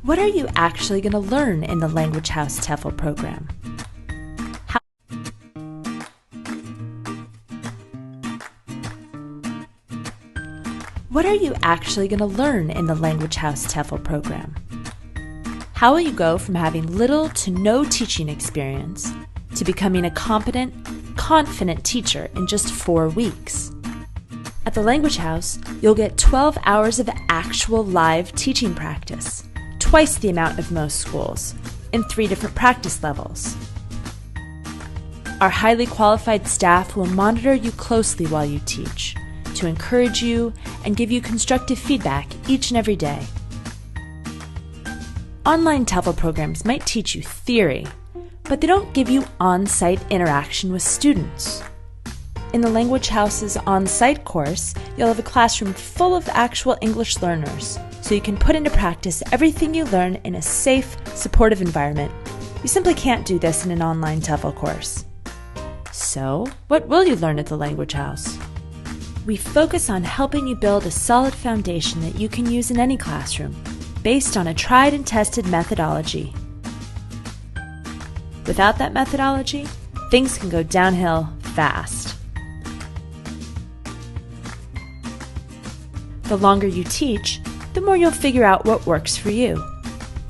What are you actually going to learn in the Language House TEFL program? What are you actually going to learn in the Language House TEFL program? How will you go from having little to no teaching experience to becoming a competent, confident teacher in just 4 weeks? At the Language House, you'll get 12 hours of actual live teaching practice, twice the amount of most schools, in 3 different practice levels. Our highly qualified staff will monitor you closely while you teach, to encourage you and give you constructive feedback each and every day. Online TEFL programs might teach you theory, but they don't give you on-site interaction with students. In the Language House's on-site course, you'll have a classroom full of actual English learners, so you can put into practice everything you learn in a safe, supportive environment. You simply can't do this in an online TEFL course. So, what will you learn at the Language House? We focus on helping you build a solid foundation that you can use in any classroom, based on a tried and tested methodology. Without that methodology, things can go downhill fast. The longer you teach, the more you'll figure out what works for you.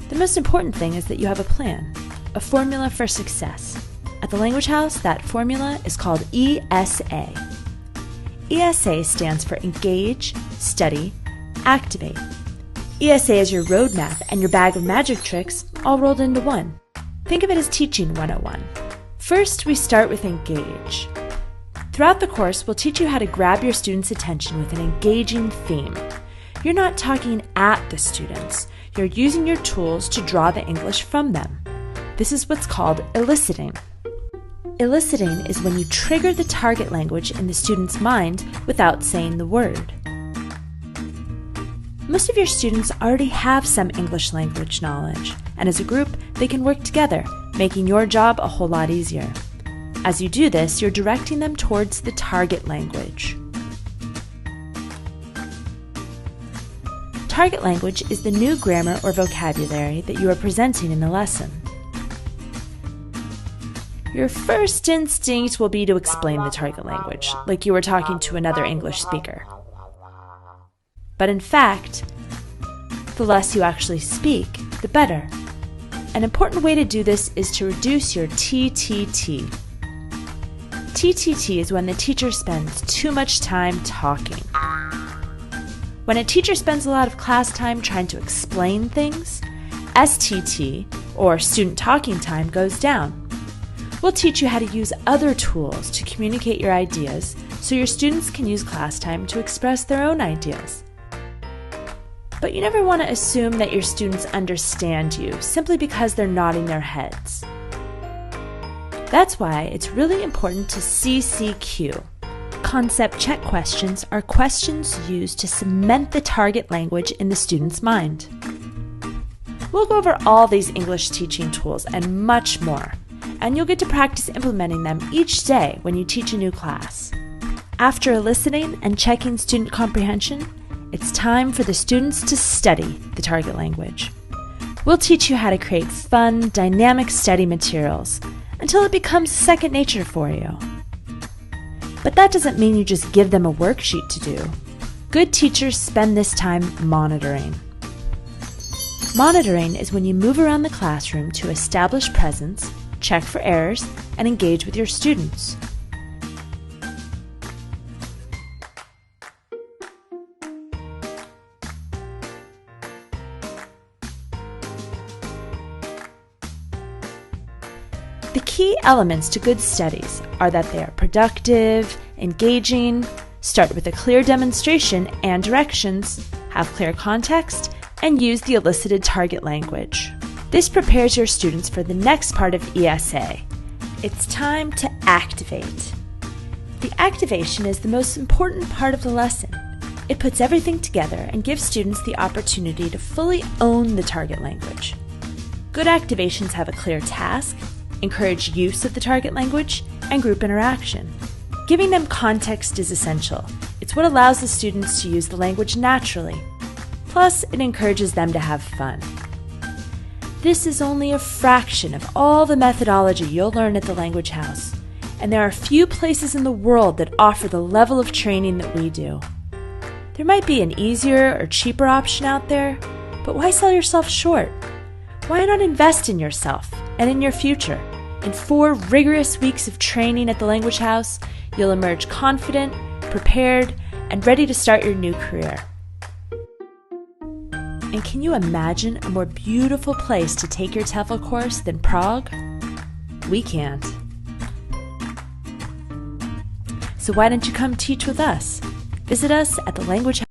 The most important thing is that you have a plan, a formula for success. At the Language House, that formula is called ESA. ESA stands for Engage, Study, Activate. ESA is your roadmap and your bag of magic tricks all rolled into one. Think of it as Teaching 101. First, we start with Engage. Throughout the course, we'll teach you how to grab your students' attention with an engaging theme. You're not talking at the students. You're using your tools to draw the English from them. This is what's called eliciting. Eliciting is when you trigger the target language in the student's mind without saying the word. Most of your students already have some English language knowledge, and as a group, they can work together, making your job a whole lot easier. As you do this, you're directing them towards the target language. Target language is the new grammar or vocabulary that you are presenting in the lesson. Your first instinct will be to explain the target language, like you were talking to another English speaker. But in fact, the less you actually speak, the better. An important way to do this is to reduce your TTT. TTT is when the teacher spends too much time talking. When a teacher spends a lot of class time trying to explain things, STT, or student talking time, goes down. We'll teach you how to use other tools to communicate your ideas so your students can use class time to express their own ideas. But you never want to assume that your students understand you simply because they're nodding their heads. That's why it's really important to CCQ. Concept check questions are questions used to cement the target language in the student's mind. We'll go over all these English teaching tools and much more, and you'll get to practice implementing them each day when you teach a new class. After eliciting and checking student comprehension, it's time for the students to study the target language. We'll teach you how to create fun, dynamic study materials until it becomes second nature for you. But that doesn't mean you just give them a worksheet to do. Good teachers spend this time monitoring. Monitoring is when you move around the classroom to establish presence, check for errors, and engage with your students. The key elements to good studies are that they are productive, engaging, start with a clear demonstration and directions, have clear context, and use the elicited target language. This prepares your students for the next part of ESA. It's time to activate. The activation is the most important part of the lesson. It puts everything together and gives students the opportunity to fully own the target language. Good activations have a clear task, encourage use of the target language, and group interaction. Giving them context is essential. It's what allows the students to use the language naturally. Plus, it encourages them to have fun. This is only a fraction of all the methodology you'll learn at the Language House, and there are few places in the world that offer the level of training that we do. There might be an easier or cheaper option out there, but why sell yourself short? Why not invest in yourself and in your future? In 4 rigorous weeks of training at the Language House, you'll emerge confident, prepared, and ready to start your new career. And can you imagine a more beautiful place to take your TEFL course than Prague? We can't. So why don't you come teach with us? Visit us at the Language House.